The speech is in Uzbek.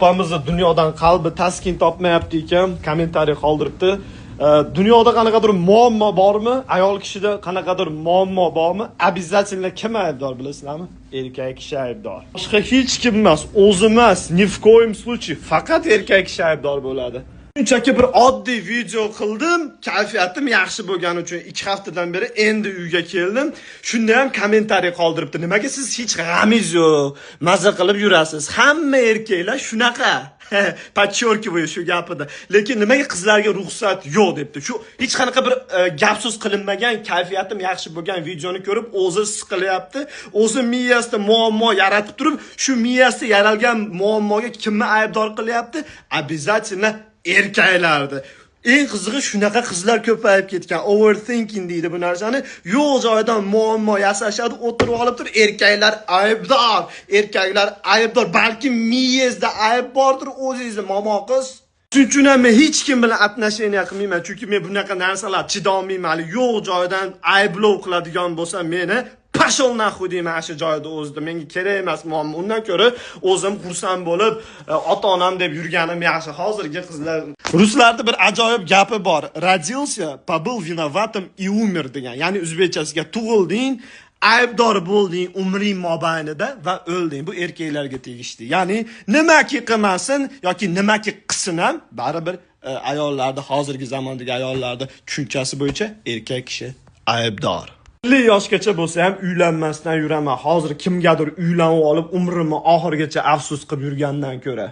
Opamizni dunyodan qalbi taskin topmayapti ekan, kommentariy qoldiribdi. Dunyoda qanaqadir muammo bormi? Ayol kishida qanaqadir muammo bormi? Обязательно kim aybdor bilasizlarmi? Erkak kishi aybdor. Boshqa hech kim emas, o'zi emas, ni в коем случае faqat erkak kishi aybdor bo'ladi. Shunchaki bir oddiy video qildim, kayfiyatim yaxshi bo'lgani uchun 2 haftadan beri endi uyga keldim. Shunda ham kommentariy qoldiribdi. Nimaga siz hech g'amingiz yo'q, maza qilib yurasiz? Hamma erkaklar shunaqa. Подчеркиваю shu gapida. Lekin nimaga qizlarga ruxsat yo'q debdi. Shu hech qanaqa bir gap so'z qilinmagan, kayfiyatim yaxshi bo'lgan videoni ko'rib, o'zi siqilyapti. O'zi miyasida muammo yaratib turib, shu miyasida yaralgan muammoga kimni aybdor qilyapti? Обязательно erkaklardi. Eng qizig'i shunaqa qizlar ko'payib ketgan. Overthinking deydi bu narsani. Yo'q joydan muammo yasashadi, o'tirib olib tur, erkaklar aybdor. Erkaklar aybdor. Balki miyangizda ayb bordir, o'zingizda momo qiz. Shuning uchun ham men hech kim bilan отношения qilmayman, chunki men bunaqa narsalar chidolmayman. Yo'q joydan ayblov qiladigan bo'lsa, meni pashol naxu deyman shu joyda o'zida. Menga kerak emas muammo. Undan ko'ra o'zim xursand bo'lib, ota-onam deb yurganim yaxshi. Hozirgi qizlar ruslarda bir ajoyib gapi bor. Родился, побыл виноватым и умер degan. Ya'ni o'zbekchasiga tug'ilding, aybdor bo'lding umring mobaynida va o'lding. Bu erkaklarga tegishli. Ya'ni nimaki qilmasin yoki nimaki qilsin ham baribir ayollarda, hozirgi zamondagi ayollarda tushunchasi bo'yicha erkak kishi aybdor. 50 yoshgacha bo'lsa ham uylanmasdan yuraman. Hozir kimgadir uylanib olib umrimni oxirigacha afsus qilib yurgandan ko'ra.